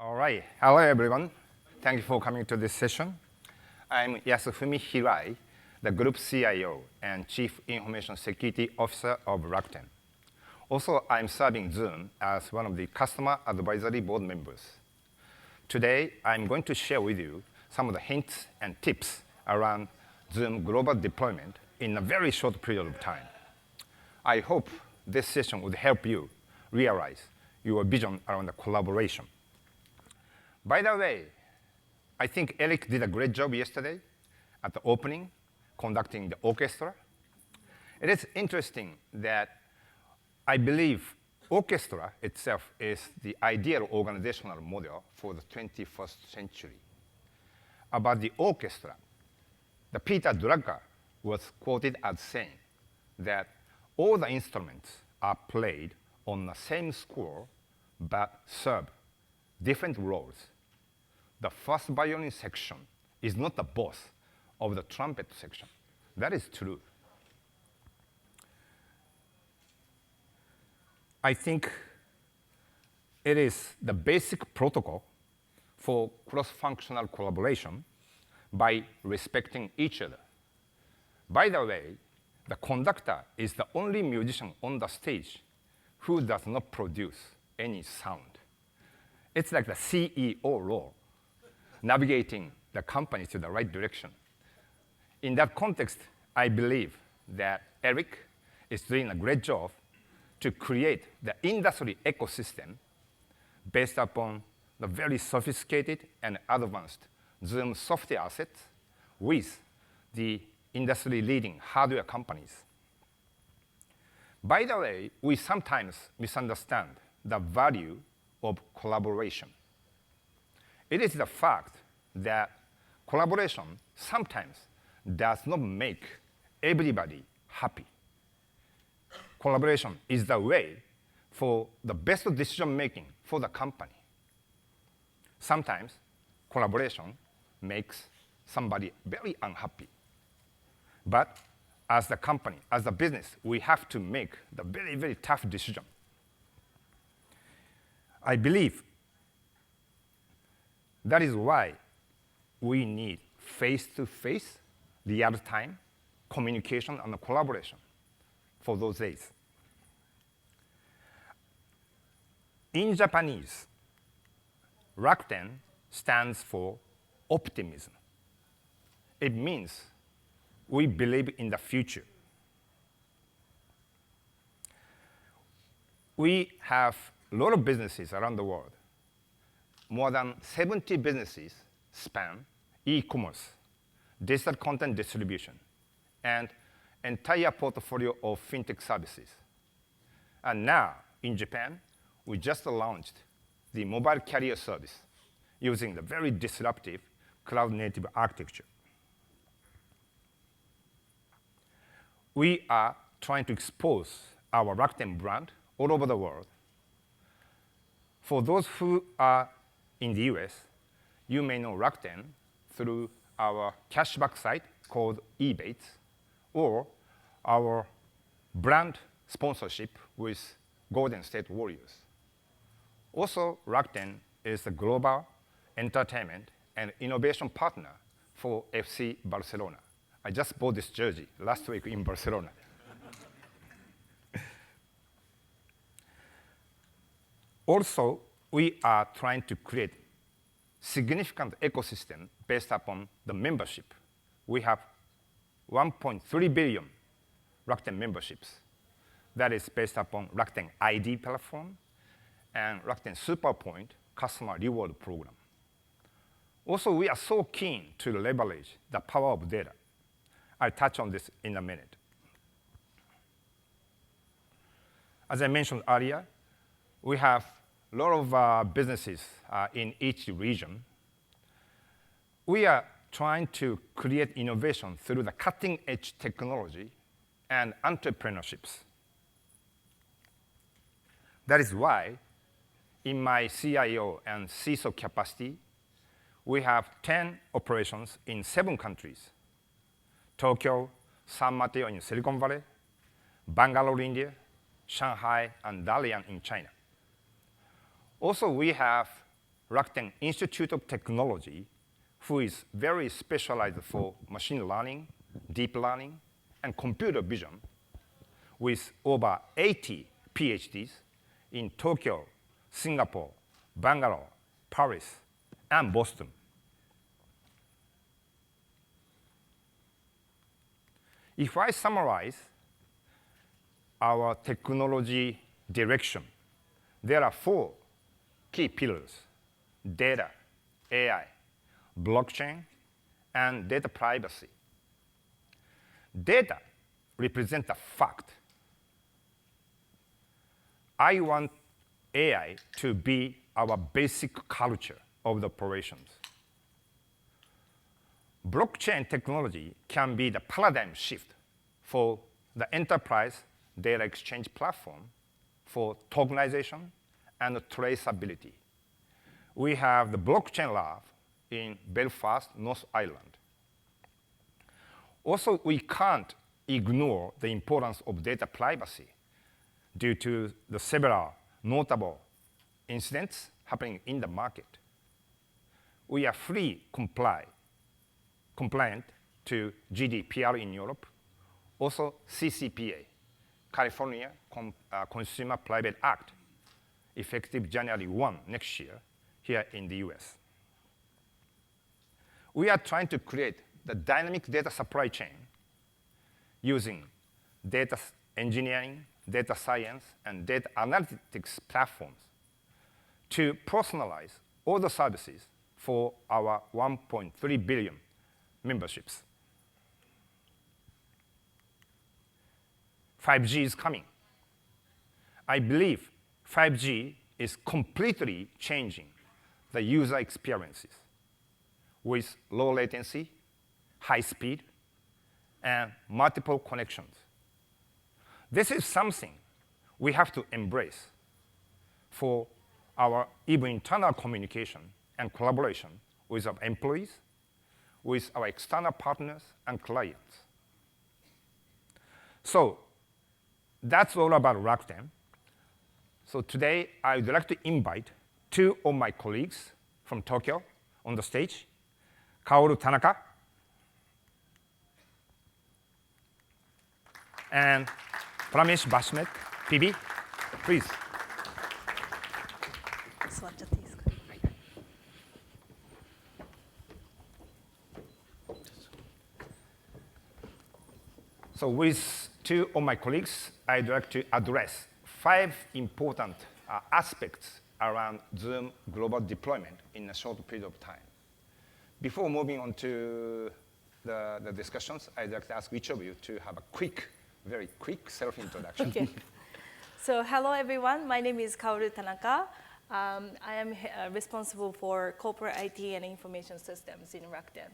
All right. Hello, everyone. Thank you for coming to this session. I'm Yasufumi Hirai, the Group CIO and Chief Information Security Officer of Rakuten. Also, I'm serving Zoom as one of the Customer Advisory Board members. Today, I'm going to share with you some of the hints and tips around Zoom global deployment in a very short period of time. I hope this session would help you realize your vision around the collaboration. By the way, I think Eric did a great job yesterday at the opening, conducting the orchestra. It is interesting that I believe orchestra itself is the ideal organizational model for the 21st century. About the orchestra, the Peter Drucker was quoted as saying that all the instruments are played on the same score but serve different roles. The first violin section is not the boss of the trumpet section. That is true. I think it is the basic protocol for cross-functional collaboration by respecting each other. By the way, the conductor is the only musician on the stage who does not produce any sound. It's like the CEO role, navigating the company to the right direction. In that context, I believe that Eric is doing a great job to create the industry ecosystem based upon the very sophisticated and advanced Zoom software assets with the industry-leading hardware companies. By the way, we sometimes misunderstand the value of collaboration. It is the fact that collaboration sometimes does not make everybody happy. Collaboration is the way for the best decision-making for the company. Sometimes collaboration makes somebody very unhappy. But as the company, as a business, we have to make the very, very tough decision. I believe that is why we need face-to-face, real-time communication and collaboration for those days. In Japanese, Rakuten stands for optimism. It means we believe in the future. We have a lot of businesses around the world. More than 70 businesses span e-commerce, digital content distribution, and entire portfolio of fintech services. And now, in Japan, we just launched the mobile carrier service using the very disruptive cloud-native architecture. We are trying to expose our Rakuten brand all over the world. For those who are in the US, you may know Rakuten through our cashback site called Ebates, or our brand sponsorship with Golden State Warriors. Also, Rakuten is the global entertainment and innovation partner for FC Barcelona. I just bought this jersey last week in Barcelona. Also, we are trying to create significant ecosystem based upon the membership. We have 1.3 billion Rakuten memberships. That is based upon Rakuten ID platform and Rakuten SuperPoint customer reward program. Also, we are so keen to leverage the power of data. I'll touch on this in a minute. As I mentioned earlier, we have a lot of businesses in each region. We are trying to create innovation through the cutting-edge technology and entrepreneurships. That is why, in my CIO and CISO capacity, we have 10 operations in 7 countries: Tokyo, San Mateo in Silicon Valley, Bangalore, India, Shanghai, and Dalian in China. Also, we have Rakuten Institute of Technology, who is very specialized for machine learning, deep learning, and computer vision, with over 80 PhDs in Tokyo, Singapore, Bangalore, Paris, and Boston. If I summarize our technology direction, there are 4 key pillars: data, AI, blockchain, and data privacy. Data represents a fact. I want AI to be our basic culture of the operations. Blockchain technology can be the paradigm shift for the enterprise data exchange platform for tokenization and traceability. We have the blockchain lab in Belfast, North Ireland. Also, we can't ignore the importance of data privacy due to the several notable incidents happening in the market. We are fully compliant to GDPR in Europe, also CCPA, California Consumer Private Act, effective January 1 next year here in the US. We are trying to create the dynamic data supply chain using data engineering, data science, and data analytics platforms to personalize all the services for our 1.3 billion memberships. 5G is coming. I believe 5G is completely changing the user experiences with low latency, high speed, and multiple connections. This is something we have to embrace for our even internal communication and collaboration with our employees, with our external partners and clients. So that's all about Rakuten. So today, I would like to invite 2 of my colleagues from Tokyo on the stage, Kaoru Tanaka and Pramesh Bashmet, PB. Please. So with 2 of my colleagues, I'd like to address 5 important aspects around Zoom global deployment in a short period of time. Before moving on to the discussions, I'd like to ask each of you to have a very quick self-introduction. Okay. So hello, everyone. My name is Kaoru Tanaka. I am responsible for corporate IT and information systems in Rakuten.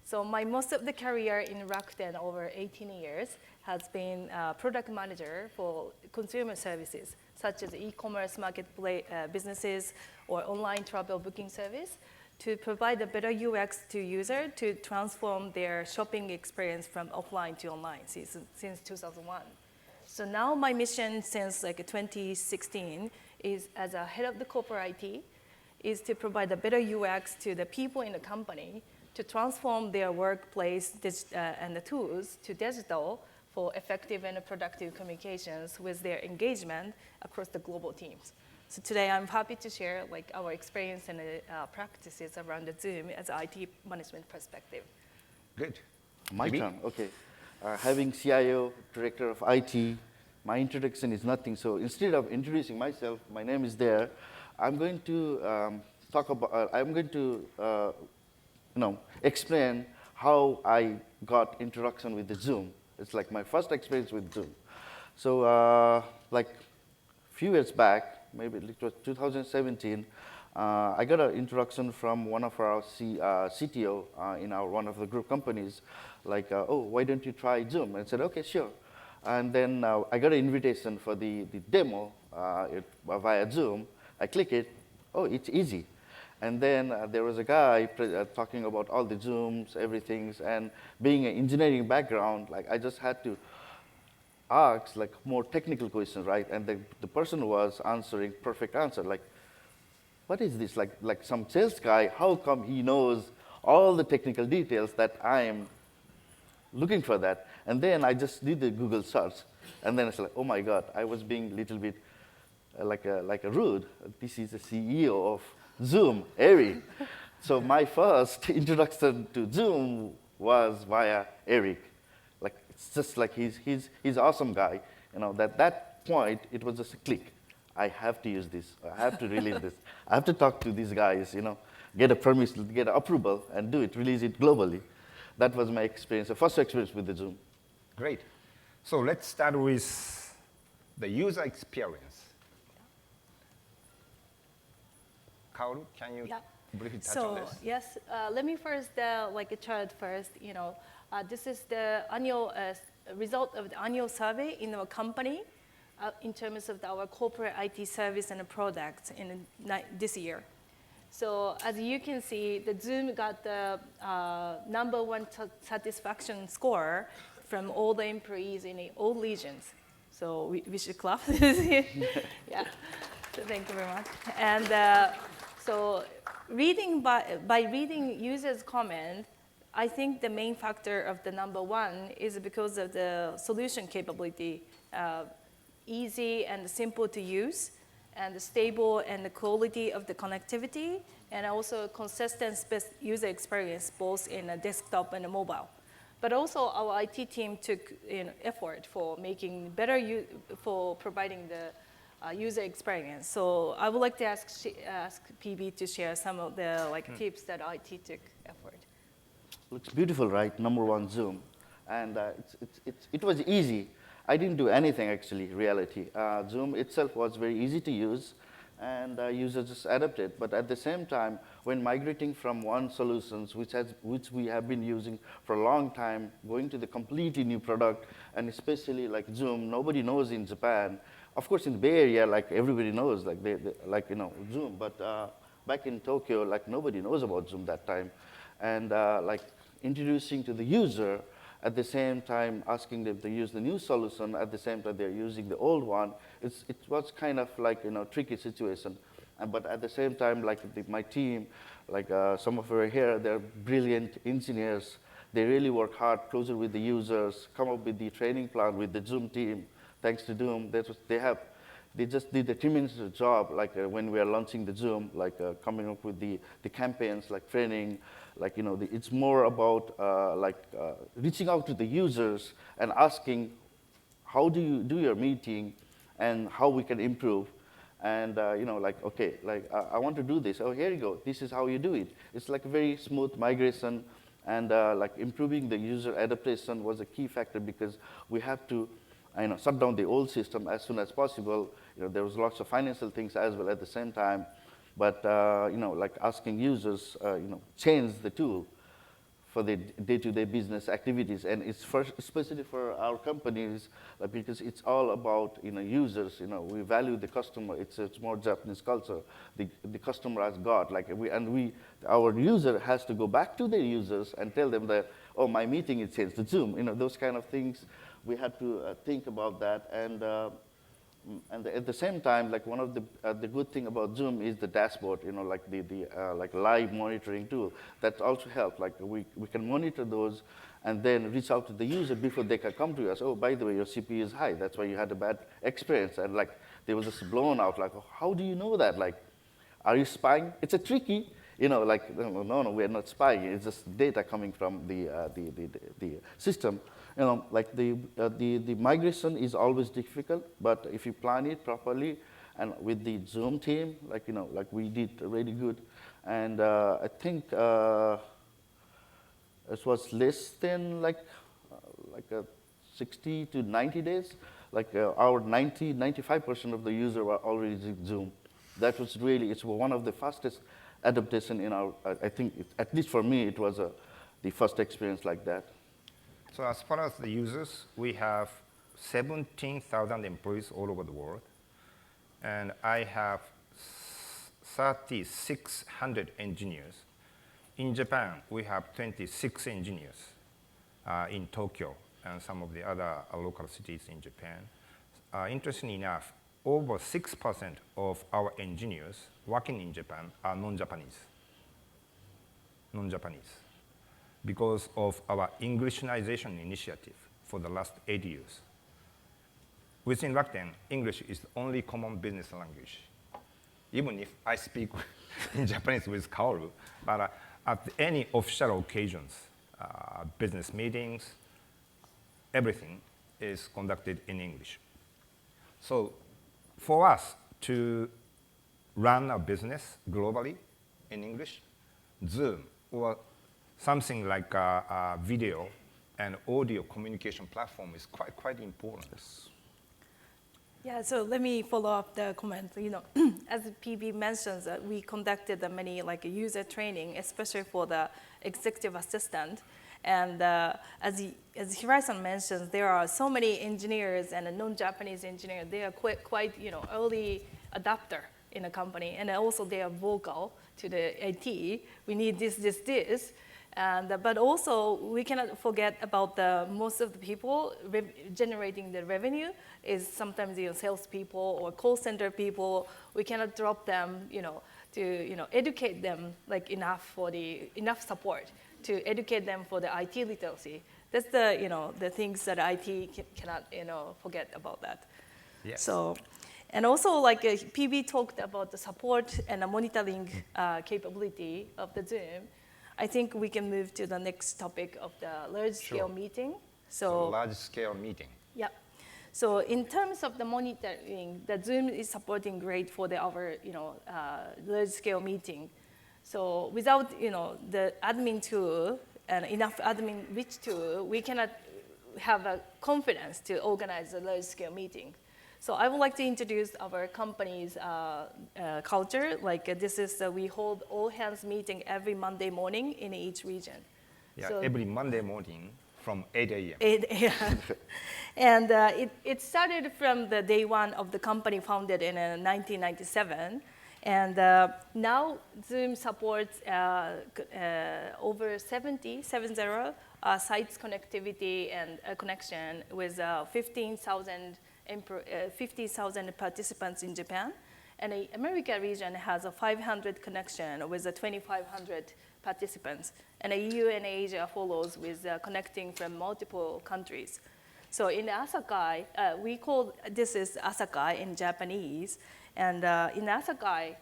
So my most of the career in Rakuten over 18 years has been product manager for consumer services, such as e-commerce marketplace businesses or online travel booking service, to provide a better UX to user to transform their shopping experience from offline to online since 2001. So now my mission since 2016 is, as a head of the corporate IT, is to provide a better UX to the people in the company to transform their workplace and the tools to digital for effective and productive communications with their engagement across the global teams. So today I'm happy to share our experience and practices around the Zoom as an IT management perspective. Good. My turn, okay. Having CIO, Director of IT, my introduction is nothing. So instead of introducing myself, my name is there. I'm going to explain how I got introduction with the Zoom. It's like my first experience with Zoom. So few years back, maybe it was 2017, I got an introduction from one of our CTO in one of the group companies, oh, why don't you try Zoom? And I said, okay, sure. And then I got an invitation for the demo via Zoom. I click it, oh, it's easy. And then there was a guy talking about all the Zooms, everything, and being an engineering background, I just had to ask more technical questions, right? And the person was answering perfect answer, what is this? Like some sales guy, how come he knows all the technical details that I am looking for that? And then I just did the Google search. And then it's like, oh my God, I was being a little bit like a rude. This is the CEO of Zoom, Eric. So my first introduction to Zoom was via Eric. Like, it's just like he's awesome guy. At that point, it was just a click. I have to use this. I have to release this. I have to talk to these guys, get a permission, get approval, and do it, release it globally. That was my experience, the first experience with the Zoom. Great. So let's start with the user experience. Kaoru, can you briefly touch on this? Yes, let me first like a chart first. This is the annual result of the annual survey in our company in terms of our corporate IT service and products in this year. So as you can see, the Zoom got the #1 satisfaction score from all the employees in all regions. So we should clap. Yeah, so thank you very much. And so by reading users' comment, I think the main factor of the #1 is because of the solution capability, easy and simple to use, and stable and the quality of the connectivity, and also consistent user experience both in a desktop and a mobile. But also our IT team took effort for making better for providing the user experience. So I would like to ask PB to share some of the tips that IT took effort. Looks beautiful, right? #1 Zoom, and it was easy. I didn't do anything actually. Reality, Zoom itself was very easy to use, and users just adapted. But at the same time, when migrating from one solutions which we have been using for a long time, going to the completely new product, and especially like Zoom, nobody knows in Japan. Of course, in the Bay Area, like everybody knows, Zoom. But back in Tokyo, like nobody knows about Zoom that time, and like introducing to the user. At the same time, asking them to use the new solution, at the same time they're using the old one, it was kind of like tricky situation. But at the same time, like my team, like some of you are here, they're brilliant engineers. They really work hard, closer with the users, come up with the training plan with the Zoom team. Thanks to Zoom, they just did a tremendous job. Like when we are launching the Zoom, like coming up with the campaigns, like training. Like it's more about reaching out to the users and asking, how do you do your meeting, and how we can improve, and okay, I want to do this. Oh, here you go. This is how you do it. It's like a very smooth migration, and like improving the user adaptation was a key factor because we have to, shut down the old system as soon as possible. There was lots of financial things as well at the same time. But like asking users, change the tool for the day-to-day business activities, and it's especially for our companies because it's all about users. We value the customer. It's more Japanese culture. The customer as God. Our user has to go back to the users and tell them that, oh, my meeting is changed to Zoom. Those kind of things. We had to think about that, and at the same time, like one of the good thing about Zoom is the dashboard, like like live monitoring tool. That also helps. Like we can monitor those and then reach out to the user before they can come to us. Oh, by the way, your CPU is high. That's why you had a bad experience. And like they were just blown out. Like, oh, how do you know that? Like, are you spying? It's a tricky. Like no, we are not spying. It's just data coming from the system. Like the migration is always difficult, but if you plan it properly, and with the Zoom team, like we did really good, and I think it was less than like 60 to 90 days. Like our 95% of the users were already using Zoom. That was really, it's one of the fastest adaptation in our. I think at least for me, it was the first experience like that. So as far as the users, we have 17,000 employees all over the world. And I have 3,600 engineers. In Japan, we have 26 engineers in Tokyo and some of the other local cities in Japan. Interestingly enough, over 6% of our engineers working in Japan are non-Japanese. Because of our Englishnization initiative for the last 8 years. Within Rakuten, English is the only common business language. Even if I speak in Japanese with Kaoru, but at any official occasions, business meetings, everything is conducted in English. So for us to run a business globally in English, Zoom or something like a video and audio communication platform is quite important. Yeah, so let me follow up the comment. As PB mentions, we conducted many user training, especially for the executive assistant. And as Hirai-san mentions, there are so many engineers and non-Japanese engineers. They are quite early adapter in a company, and also they are vocal to the IT. We need this. But also, we cannot forget about most of the people generating the revenue is sometimes salespeople or call center people. We cannot drop them, to educate them enough support to educate them for the IT literacy. That's the things that IT cannot forget about that. Yes. So. And also, PB talked about the support and the monitoring capability of the Zoom. I think we can move to the next topic of the large-scale meeting. So large-scale meeting. Yeah. So in terms of the monitoring, the Zoom is supporting great for our large-scale meeting. So without the admin tool and enough admin-rich tool, we cannot have a confidence to organize a large-scale meeting. So I would like to introduce our company's culture. This is, we hold all-hands meeting every Monday morning in each region. Yeah, so every Monday morning from 8 a.m. 8 a.m. And it started from the day one of the company founded in 1997. And now Zoom supports over 70 sites connectivity and connection with 50,000 participants in Japan, and the America region has a 500 connection with 2,500 participants, and the EU and Asia follows with connecting from multiple countries. So in Asakai, we call this is Asakai in Japanese, and in Asakai,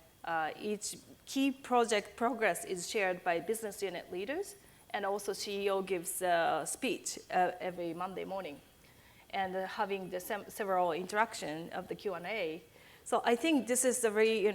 each key project progress is shared by business unit leaders, and also CEO gives a speech every Monday morning, and having the several interaction of the Q&A. So I think this is the very,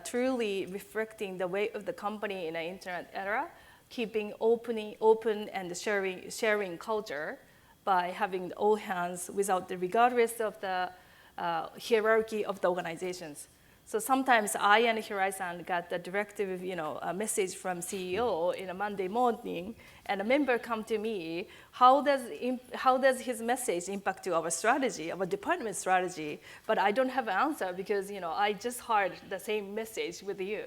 truly reflecting the way of the company in the internet era, keeping open and sharing culture by having all hands regardless of the hierarchy of the organizations. So sometimes I and Hirai-san got the directive, a message from CEO in a Monday morning, and a member come to me, how does his message impact to our strategy, our department strategy? But I don't have an answer because, I just heard the same message with you.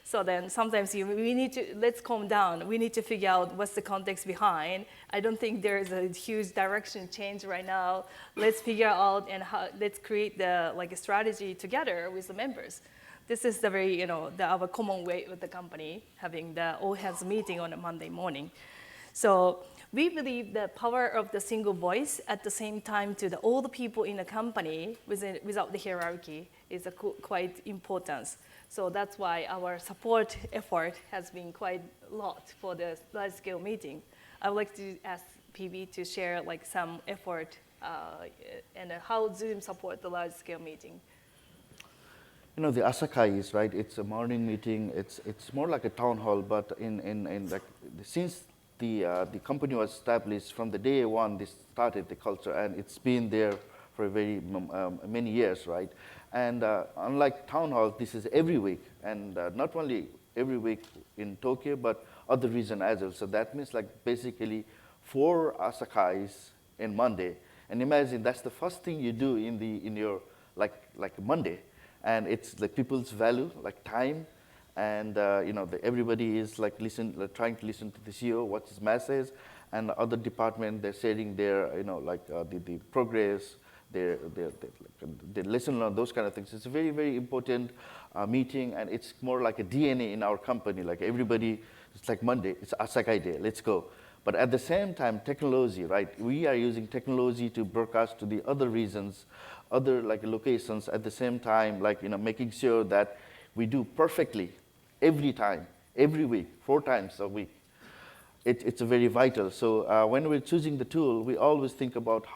So then sometimes we need to, let's calm down. We need to figure out what's the context behind. I don't think there is a huge direction change right now. Let's figure out and let's create a strategy together with the members. This is the very, our common way with the company, having the all hands meeting on a Monday morning. So we believe the power of the single voice at the same time to all the people in the company without the hierarchy is quite important. So that's why our support effort has been quite a lot for the large-scale meeting. I would like to ask PB to share some effort and how Zoom support the large-scale meeting. The Asakai is right. It's a morning meeting. It's more like a town hall, but since the company was established from the day one, they started the culture, and it's been there for very many years, right? And unlike town hall, this is every week, and not only every week in Tokyo, but other region as well. So that means basically 4 Asakais in Monday. And imagine that's the first thing you do in your Monday, and it's the people's value, time, and everybody is trying to listen to the CEO, what's his message, and other department they're sharing their the progress, their lesson learned, those kind of things. It's a very, very important meeting, and it's more like a DNA in our company. Like everybody, it's like Monday, it's Asakai Day, let's go. But at the same time, technology, right? We are using technology to broadcast to the other regions, other like locations at the same time, like making sure that we do perfectly every time, every week, 4 times a week. It's very vital. So when we're choosing the tool, we always think about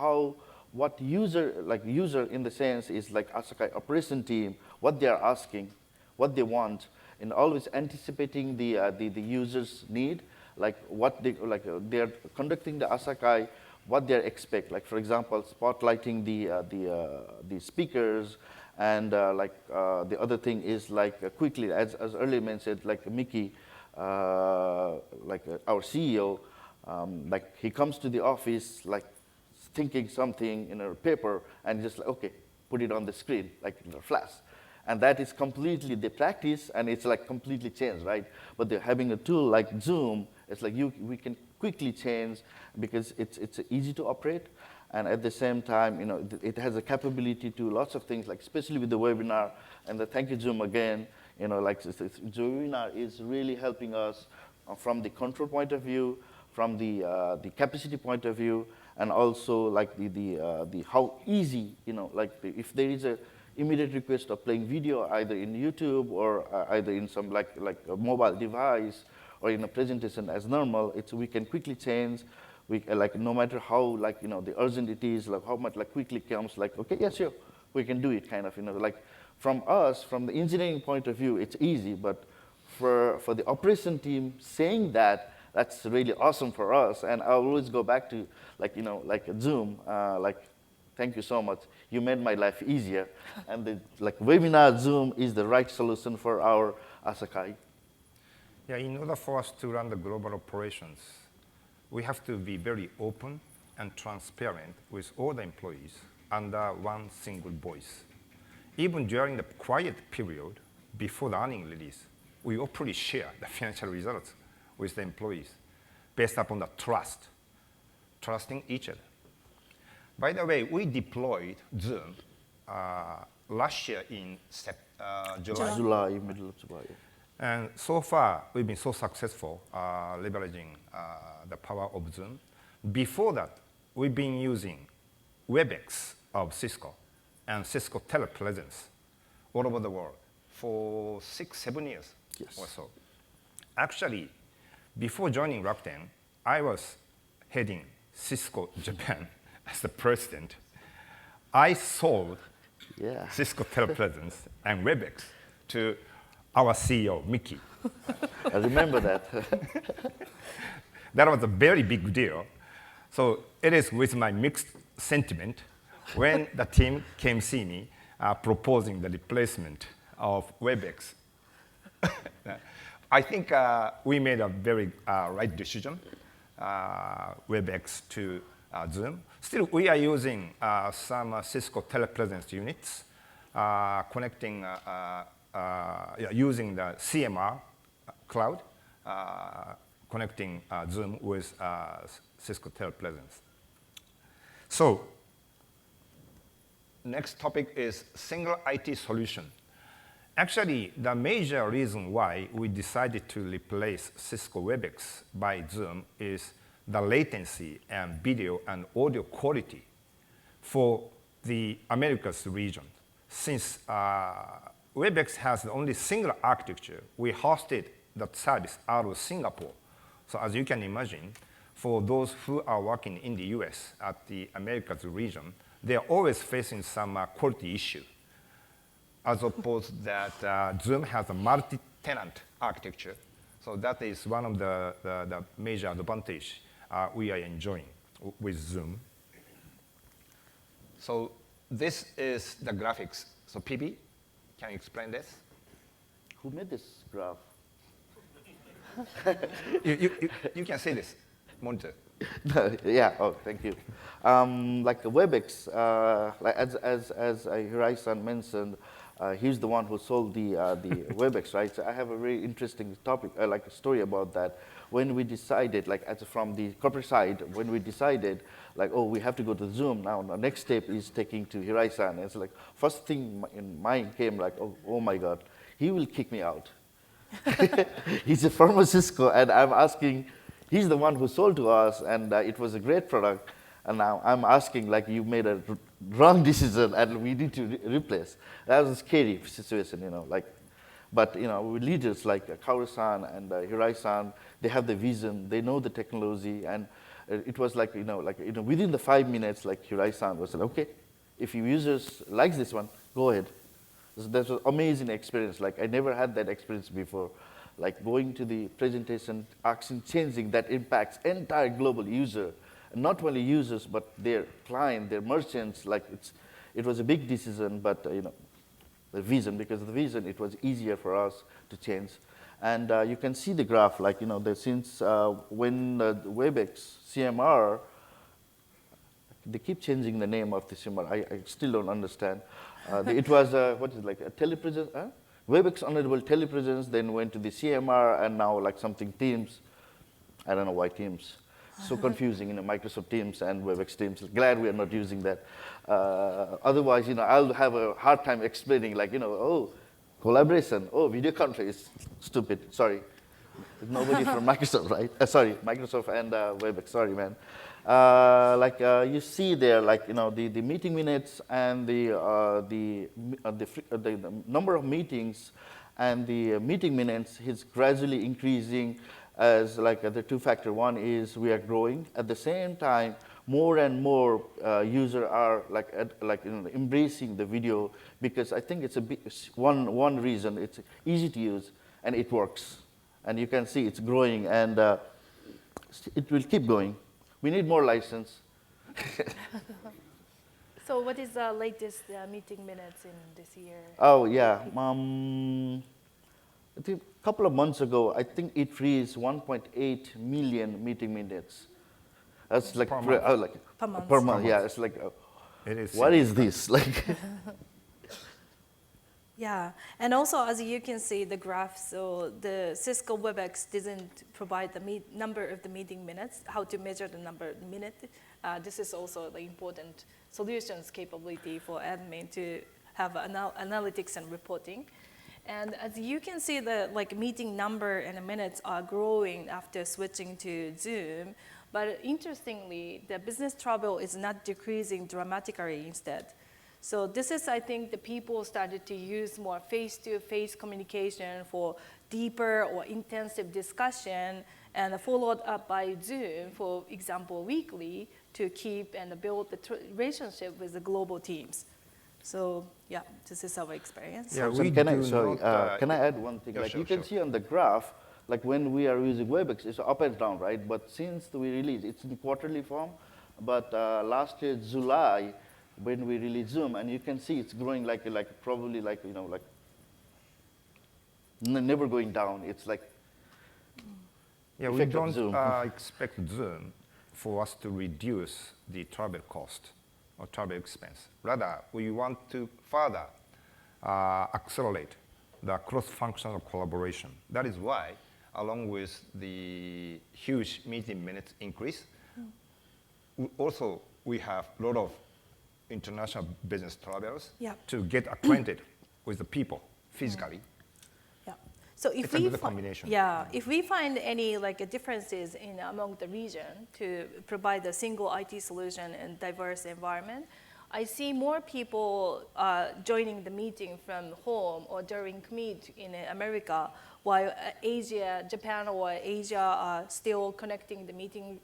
what user in the sense is like Asakai operation team, what they are asking, what they want, and always anticipating the user's need, like what they're conducting the Asakai, what they expect. Like for example, spotlighting the speakers, and the other thing is like quickly, as earlier mentioned, like Mickey, our CEO, like he comes to the office like thinking something in a paper and just like, okay, put it on the screen, like in a flash. And that is completely the practice, and it's like completely changed, right? But they're having a tool like Zoom, it's like we can quickly change because it's easy to operate, and at the same time, it has a capability to lots of things, like especially with the webinar. And thank you, Zoom, again. Like webinar is really helping us from the control point of view, from the capacity point of view, and also like the how easy, if there is a immediate request of playing video either in YouTube or either in some like a mobile device or in a presentation as normal, we can quickly change. We no matter how the urgent it is, like how much quickly comes, like okay, yeah, sure, we can do it, kind of, like from the engineering point of view, it's easy, but for the operation team saying that's really awesome for us. And I always go back to like Zoom, thank you so much. You made my life easier. And the webinar Zoom is the right solution for our Asakai. Yeah, in order for us to run the global operations, we have to be very open and transparent with all the employees under one single voice. Even during the quiet period before the earnings release, we openly share the financial results with the employees based upon the trusting each other. By the way, we deployed Zoom last year in July. Middle of July. And so far, we've been so successful leveraging the power of Zoom. Before that, we've been using WebEx of Cisco and Cisco telepresence all over the world for 6-7 years or so. Actually, before joining Rakuten, I was heading Cisco Japan as the president. I sold Cisco telepresence and WebEx to our CEO, Mickey. I remember that. That was a very big deal. So it is with my mixed sentiment when the team came see me proposing the replacement of WebEx. I think we made a very right decision, WebEx to Zoom. Still, we are using some Cisco telepresence units, connecting, using the CMR cloud, connecting Zoom with Cisco telepresence. So, next topic is single IT solution. Actually, the major reason why we decided to replace Cisco WebEx by Zoom is the latency and video and audio quality for the Americas region. Since WebEx has the only single architecture, we hosted that service out of Singapore. So as you can imagine, for those who are working in the US at the Americas region, they are always facing some quality issue. As opposed that Zoom has a multi-tenant architecture. So that is one of the major advantage we are enjoying with Zoom. So this is the graphics. So PB, can you explain this? Who made this graph? You can see this monitor. Yeah. Oh, thank you. Like the WebEx, like as Hirai-san mentioned, He's the one who sold the WebEx, right? So I have a very interesting topic, like a story about that. When we decided, like from the corporate side, when we decided, like, oh, we have to go to Zoom now. The next step is taking to Hirai-san. It's like first thing in mind came like, oh my God, he will kick me out. He's a former Cisco, and I'm asking. He's the one who sold to us, and it was a great product. And now I'm asking, like, you made a wrong decision, and we need to replace. That was a scary situation, you know. Like, but you know, with leaders like Kaoru-san and Hirai-san, they have the vision, they know the technology, and it was like, within the 5 minutes, like Hirai-san was like, okay, if your users likes this one, go ahead. So that was an amazing experience. Like, I never had that experience before. Like going to the presentation, asking, changing that impacts entire global user, not only users but their client, their merchants. Like it was a big decision, but the vision, because of the vision, it was easier for us to change. And you can see the graph, like since when the WebEx CMR, they keep changing the name of the CMR. I still don't understand. It was what is it, like a telepresence? WebEx Honorable Telepresence, then went to the CMR, and now like something Teams. I don't know why Teams. So confusing, Microsoft Teams and WebEx Teams. Glad we are not using that. Otherwise, I'll have a hard time explaining, like, oh, collaboration, oh, video conference, stupid, sorry. Nobody from Microsoft, right? Sorry, Microsoft and WebEx, sorry, man. You see there, like, the meeting minutes and the number of meetings and the meeting minutes is gradually increasing as like the two-factor. One is we are growing. At the same time, more and more users are embracing the video, because I think it's a big, one reason. It's easy to use and it works. And you can see it's growing, and it will keep going. We need more license. So what is the latest meeting minutes in this year? Oh, yeah. I think a couple of months ago, I think it reached 1.8 million meeting minutes. That's like per month. Per month, yeah. It's like, what is this? Like. Yeah, and also as you can see the graph, so the Cisco WebEx doesn't provide the number of the meeting minutes, how to measure the number of minutes. This is also the important solutions capability for admin to have analytics and reporting. And as you can see, the meeting number and the minutes are growing after switching to Zoom. But interestingly, the business travel is not decreasing dramatically instead. So this is, I think, the people started to use more face-to-face communication for deeper or intensive discussion, and followed up by Zoom, for example, weekly, to keep and build the relationship with the global teams. So yeah, this is our experience. Yeah, can I add one thing? Yeah, like sure, you can see on the graph, like when we are using WebEx, it's up and down, right? But since we released, it's in quarterly form. But last year, July, when we release Zoom, and you can see it's growing probably never going down. It's like, yeah, we don't expect Zoom for us to reduce the travel cost or travel expense. Rather, we want to further accelerate the cross-functional collaboration. That is why, along with the huge meeting minutes increase, also we have a lot of international business travelers to get acquainted with the people physically. Yeah. So if combination. Yeah, if we find any differences among the region to provide a single IT solution in diverse environment, I see more people joining the meeting from home or during commute in America, while Asia, Japan or Asia are still connecting the meeting,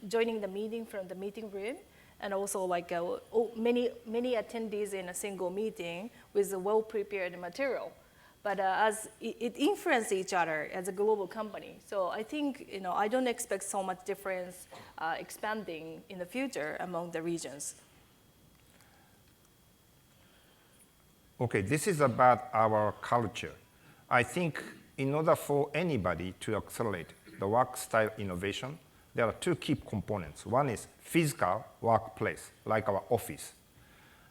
joining the meeting from the meeting room. And also many attendees in a single meeting with a well-prepared material. But as it influences each other as a global company. So I think, I don't expect so much difference expanding in the future among the regions. Okay, this is about our culture. I think in order for anybody to accelerate the work style innovation, there are two key components. One is physical workplace, like our office.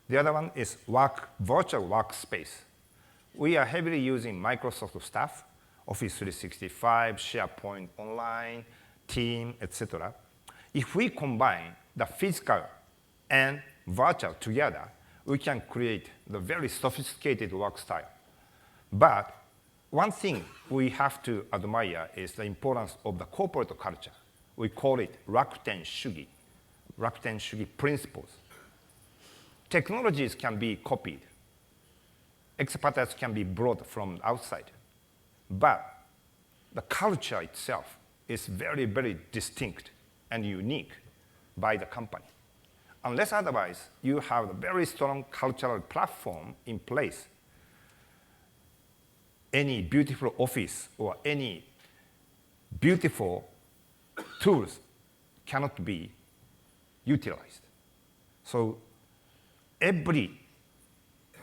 The other one is virtual workspace, we are heavily using Microsoft stuff, Office 365, SharePoint Online, Team, etc. If we combine the physical and virtual together, we can create the very sophisticated work style. But one thing we have to admire is the importance of the corporate culture. We call it Rakuten Shugi principles. Technologies can be copied. Expertise can be brought from outside. But the culture itself is very, very distinct and unique by the company. Unless otherwise, you have a very strong cultural platform in place, any beautiful office or any beautiful tools cannot be utilized. So every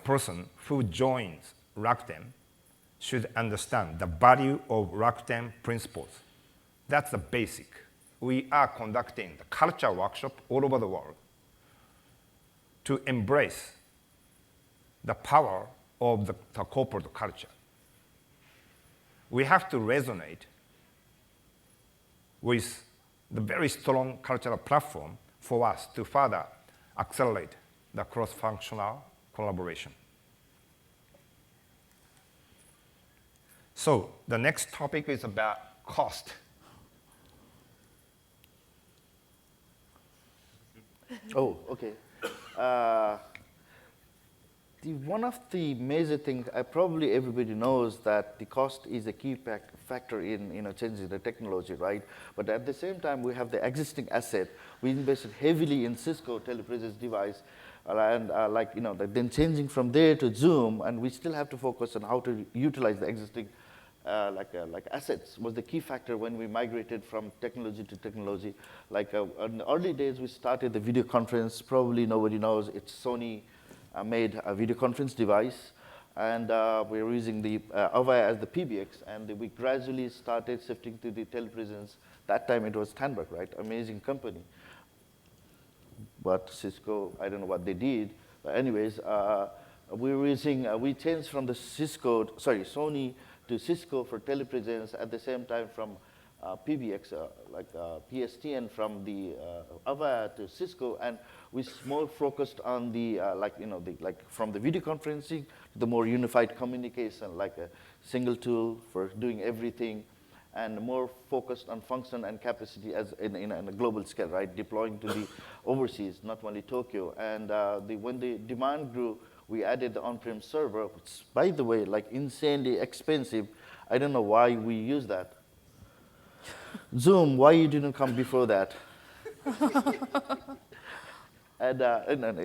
person who joins Rakuten should understand the value of Rakuten principles. That's the basic. We are conducting the culture workshop all over the world to embrace the power of the corporate culture. We have to resonate with the very strong cultural platform for us to further accelerate the cross-functional collaboration. So the next topic is about cost. Oh, okay. One of the major things, probably everybody knows that the cost is a key factor in changing the technology, right? But at the same time, we have the existing asset. We invested heavily in Cisco telepresence device, and then changing from there to Zoom, and we still have to focus on how to utilize the existing assets was the key factor when we migrated from technology to technology. In the early days, we started the video conference. Probably nobody knows it's Sony made a video conference device, and we were using the Avaya as the PBX, and we gradually started shifting to the telepresence. That time it was Tandberg, right? Amazing company. But Cisco, I don't know what they did. But anyways, we changed from the Sony to Cisco for telepresence, at the same time from PBX, PSTN from the Avaya to Cisco, and we more focused on the from the video conferencing to the more unified communication, like a single tool for doing everything, and more focused on function and capacity as in a global scale, right? Deploying to the overseas, not only Tokyo. And when the demand grew, we added the on-prem server, which, by the way, insanely expensive. I don't know why we use that. Zoom, why you didn't come before that? And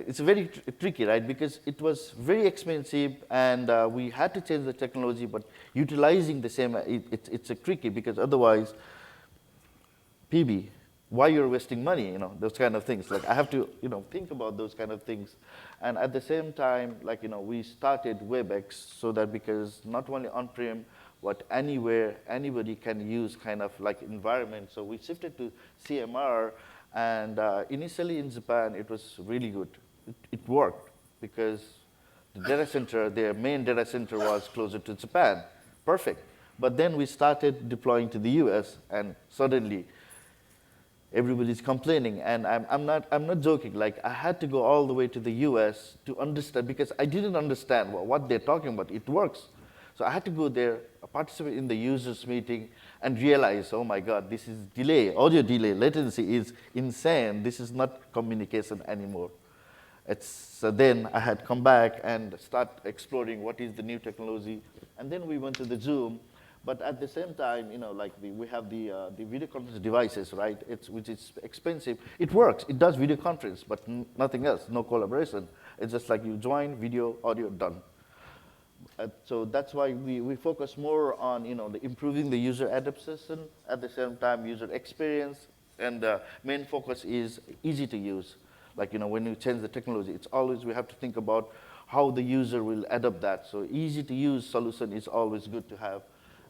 it's very tricky, right? Because it was very expensive, and we had to change the technology, but utilizing the same, it's tricky, because otherwise, PB, why you're wasting money, those kind of things. I have to, think about those kind of things. And at the same time, we started WebEx so that because not only on-prem, but anywhere, anybody can use kind of environment. So we shifted to CMR, and initially in Japan, it was really good. It worked because the data center, their main data center was closer to Japan. Perfect. But then we started deploying to the US, and suddenly, everybody's complaining, and I'm not joking. I had to go all the way to the US to understand, because I didn't understand what they're talking about. It works. So I had to go there, participate in the users meeting, and realize, oh my God, this is delay, audio delay, latency is insane. This is not communication anymore. So then I had come back and start exploring what is the new technology, and then we went to the Zoom. But at the same time, we have the video conference devices, right? Which is expensive. It works. It does video conference, but nothing else. No collaboration. It's just like you join, video, audio, done. So that's why we focus more on improving the user adaptation, at the same time user experience, and the main focus is easy to use. When you change the technology, it's always we have to think about how the user will adapt that. So easy to use solution is always good to have.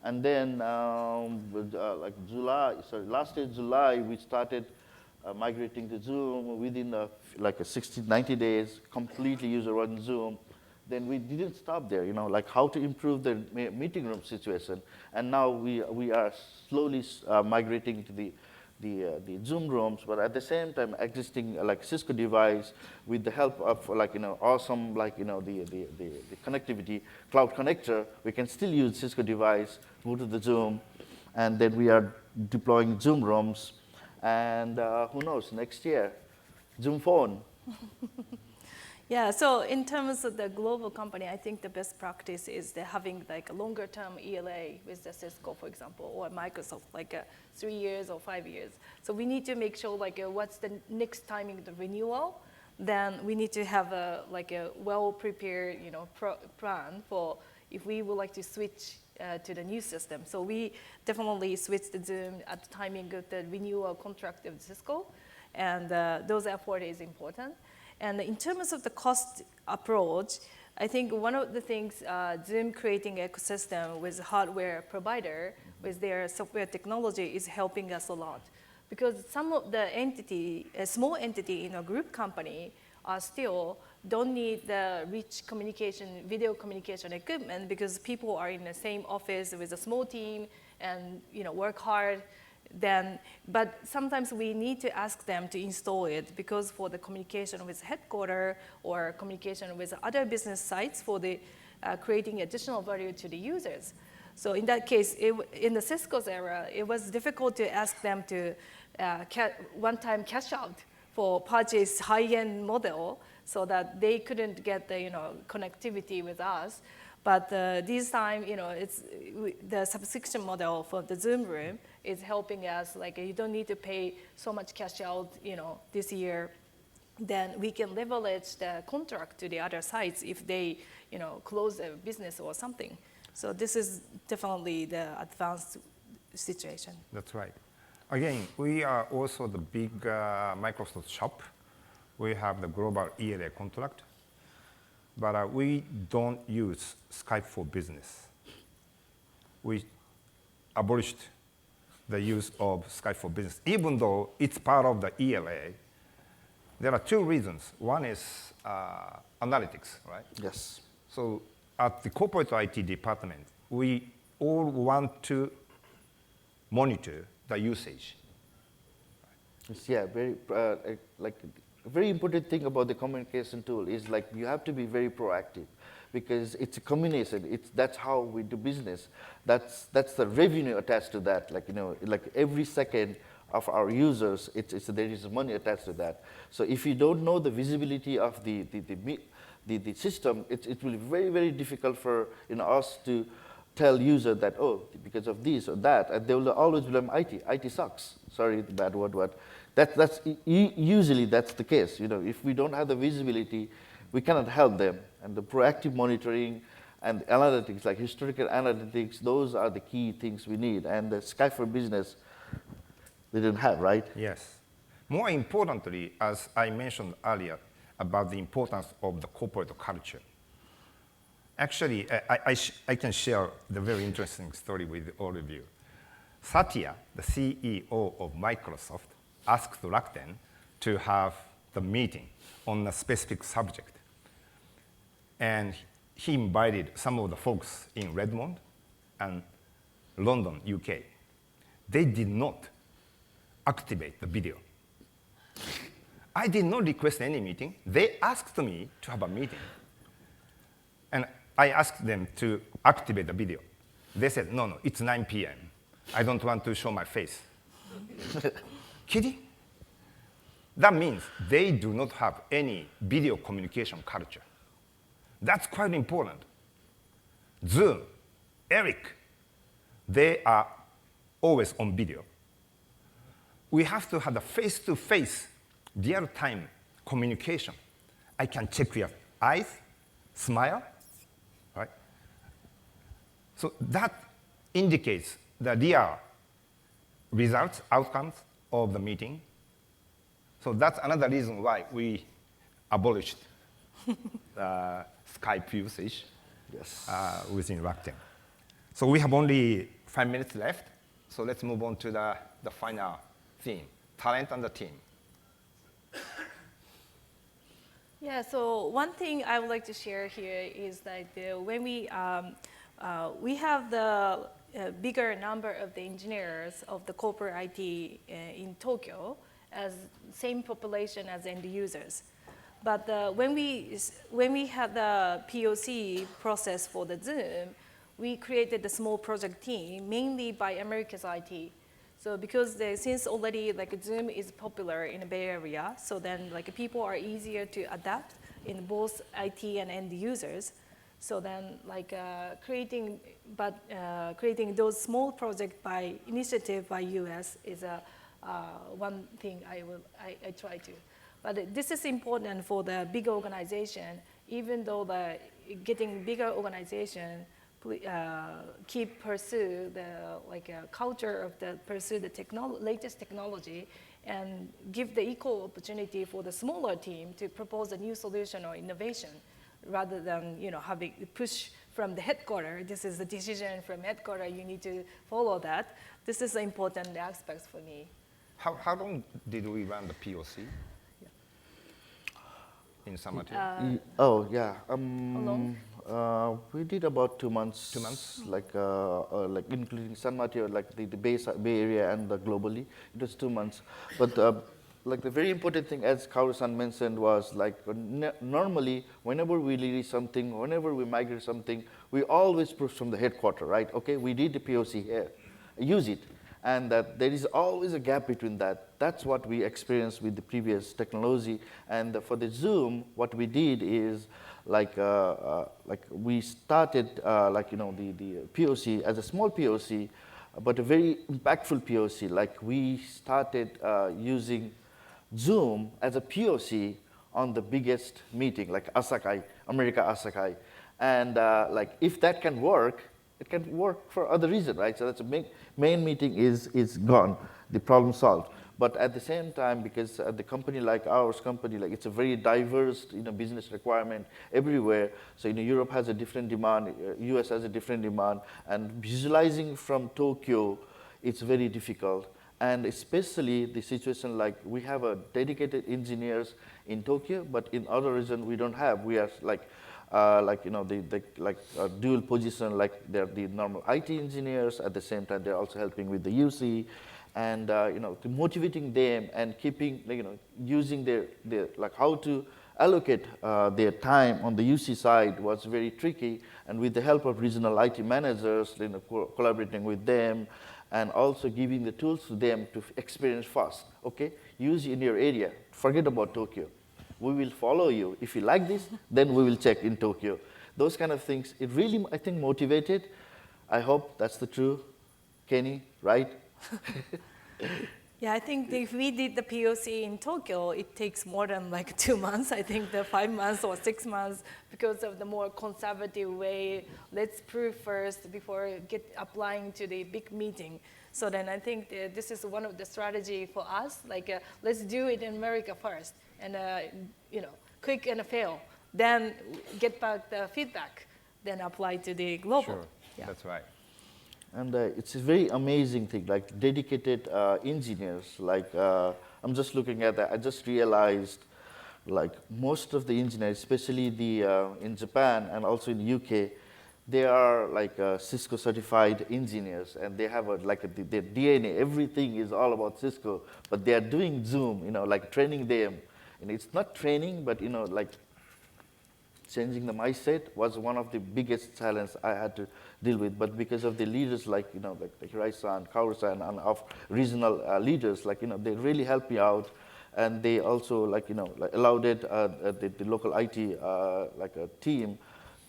And then last year July, we started migrating to Zoom within 60, 90 days, completely user on Zoom. then we didn't stop there, like how to improve the meeting room situation. And now we are slowly migrating to the Zoom rooms, but at the same time existing like Cisco device with the help of awesome the connectivity cloud connector, we can still use Cisco device, go to the Zoom, and then we are deploying Zoom rooms, and who knows, next year, Zoom phone. Yeah, so in terms of the global company, I think the best practice is having like a longer term ELA with the Cisco, for example, or Microsoft, like 3 years or 5 years. So we need to make sure like what's the next timing the renewal. Then we need to have a well prepared plan for if we would like to switch to the new system. So we definitely switched the Zoom at the timing of the renewal contract of Cisco, and those effort is important. And in terms of the cost approach, I think one of the things Zoom creating ecosystem with hardware provider with their software technology is helping us a lot. Because some of the entity, a small entity in a group company still don't need the rich communication, video communication equipment because people are in the same office with a small team and work hard. But sometimes we need to ask them to install it because for the communication with headquarters or communication with other business sites for the creating additional value to the users. So in that case, in the Cisco's era, it was difficult to ask them to one-time cash out for purchase high-end model so that they couldn't get the connectivity with us. But this time, it's the subscription model for the Zoom room is helping us. Like you don't need to pay so much cash out, this year. Then we can leverage the contract to the other sites if they, close a business or something. So this is definitely the advanced situation. That's right. Again, we are also the big Microsoft shop. We have the global ELA contract. But we don't use Skype for Business. We abolished the use of Skype for Business, even though it's part of the ELA. There are two reasons. One is analytics, right? Yes. So at the corporate IT department, we all want to monitor the usage. Yeah, a very important thing about the communication tool is like you have to be very proactive because it's a combination. That's how we do business. That's the revenue attached to that. Like every second of our users, there is money attached to that. So if you don't know the visibility of the system, it will be very, very difficult for us to tell user that, oh, because of this or that, and they will always blame IT. IT sucks. Sorry, the bad word. Usually that's the case. If we don't have the visibility, we cannot help them. And the proactive monitoring and analytics, like historical analytics, those are the key things we need. And the Skype for Business, we didn't have, right? Yes. More importantly, as I mentioned earlier, about the importance of the corporate culture. Actually, I can share the very interesting story with all of you. Satya, the CEO of Microsoft, asked Rakuten to have the meeting on a specific subject. And he invited some of the folks in Redmond and London, UK. They did not activate the video. I did not request any meeting. They asked me to have a meeting. And I asked them to activate the video. They said, no, it's 9 p.m. I don't want to show my face. Kidding? That means they do not have any video communication culture. That's quite important. Zoom, Eric, they are always on video. We have to have a face-to-face, real-time communication. I can check your eyes, smile, right? So that indicates the real results, outcomes of the meeting. So that's another reason why we abolished Skype usage within Rakuten. So we have only 5 minutes left. So let's move on to the final theme, talent and the team. Yeah, so one thing I would like to share here is that when we have the bigger number of the engineers of the corporate IT in Tokyo as same population as end users. But when we had the POC process for the Zoom, we created a small project team mainly by America's IT. So because since already like Zoom is popular in the Bay Area, so then like people are easier to adapt in both IT and end users. So then like creating those small project by initiative by US is one thing I try to. But this is important for the big organization, even though the getting bigger organization keep pursue the culture of the pursue the latest technology and give the equal opportunity for the smaller team to propose a new solution or innovation rather than having push from the headquarters. This is the decision from headquarters, you need to follow that. This is an important aspect for me. How long did we run the POC? In Samatia? Oh, yeah. How long? We did about 2 months. 2 months? Like including San Mateo, like the Bay Area and globally. It was 2 months. But like the very important thing, as Kaoru-san mentioned, was like normally whenever we release something, whenever we migrate something, we always push from the headquarters, right? Okay, we did the POC here, use it. And that there is always a gap between that. That's what we experienced with the previous technology. And for the Zoom, what we did is like we started the POC as a small POC, but a very impactful POC. Like we started using Zoom as a POC on the biggest meeting, like Asakai, America Asakai. And like if that can work, it can work for other reasons, right? So that's a main meeting is gone, the problem solved. But at the same time, because the company like ours, like it's a very diverse business requirement everywhere. So Europe has a different demand, US has a different demand, and visualizing from Tokyo, it's very difficult. And especially the situation like we have a dedicated engineers in Tokyo, but in other regions we don't have. We are like dual position, like they're the normal IT engineers. At the same time, they're also helping with the UC, and motivating them and keeping using their like how to allocate their time on the UC side was very tricky. And with the help of regional IT managers, collaborating with them, and also giving the tools to them to experience fast. Okay, use in your area. Forget about Tokyo. We will follow you. If you like this, then we will check in Tokyo. Those kind of things, it really, I think, motivated. I hope that's the true, Kenny, right? Yeah, I think if we did the POC in Tokyo, it takes more than like 2 months. I think the 5 months or 6 months because of the more conservative way. Let's prove first before applying to the big meeting. So then I think this is one of the strategy for us. Like let's do it in America first, and quick and fail. Then get back the feedback. Then apply to the global. Sure, yeah. That's right. And it's a very amazing thing, like dedicated engineers. Like I'm just looking at that. I just realized, like most of the engineers, especially in Japan and also in the UK, they are like Cisco certified engineers, and they have their DNA. Everything is all about Cisco, but they are doing Zoom. Like training them. And it's not training, but like changing the mindset was one of the biggest challenges I had to deal with. But because of the leaders like Hirai-san, Kaoru-san, and of regional leaders, they really helped me out, and they also allowed the local IT a team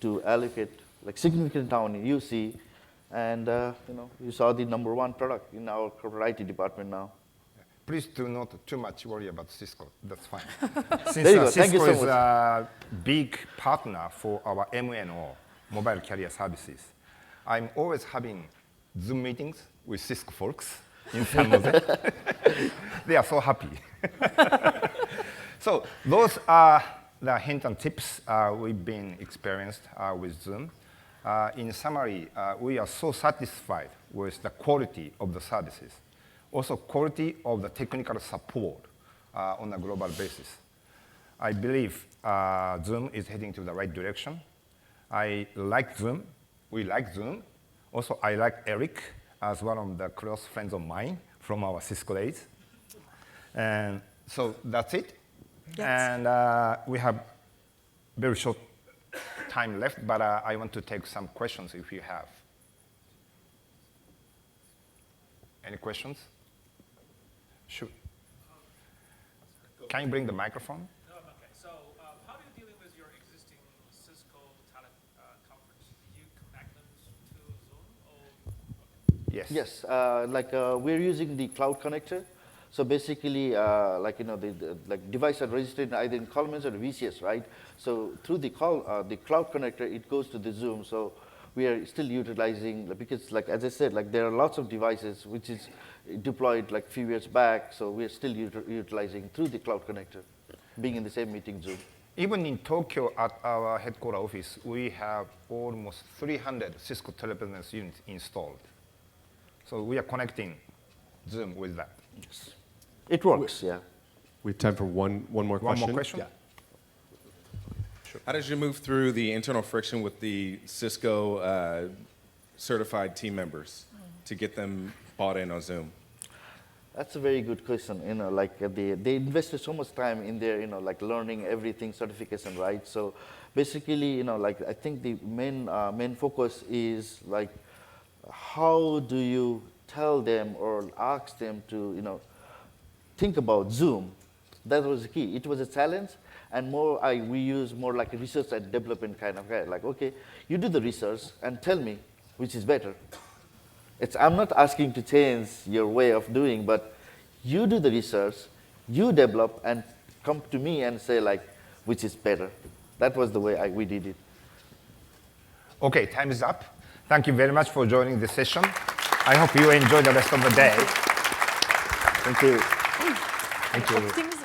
to allocate significant time in UC, and you saw the #1 product in our corporate IT department now. Please do not too much worry about Cisco. That's fine. There you go. Thank you Cisco so is much. a big partner for our MNO, mobile carrier services. I'm always having Zoom meetings with Cisco folks in San Jose. They are so happy. So those are the hint and tips we've been experienced with Zoom. In summary, we are so satisfied with the quality of the services. Also quality of the technical support on a global basis. I believe Zoom is heading to the right direction. I like Zoom. We like Zoom. Also, I like Eric as one of the close friends of mine from our Cisco days. And so that's it. Yes. And we have very short time left, but I want to take some questions if you have. Any questions? Sure. Can you bring the microphone? No, I'm okay. So how are you dealing with your existing Cisco talent conference? Do you connect them to Zoom? Or? Yes. Yes, we're using the cloud connector. So basically, the device are registered either in Coleman's or VCS, right? So through the cloud connector, it goes to the Zoom. So we are still utilizing, because as I said, there are lots of devices which is deployed few years back. So we are still utilizing through the cloud connector, being in the same meeting Zoom. Even in Tokyo at our headquarters office, we have almost 300 Cisco telepresence units installed. So we are connecting Zoom with that. Yes. It works, yeah. We have time for one more question. One more question? Yeah. How did you move through the internal friction with the Cisco certified team members to get them bought in on Zoom? That's a very good question. They invested so much time in their, learning everything, certification, right? So basically, I think the main focus is how do you tell them or ask them to, think about Zoom. That was the key. It was a challenge, and we use more like a research and development kind of guy. Okay, you do the research and tell me which is better. I'm not asking to change your way of doing, but you do the research, you develop, and come to me and say which is better. That was the way we did it. Okay, time is up. Thank you very much for joining this session. I hope you enjoy the rest of the day. Thank you. Thank you. Optimism.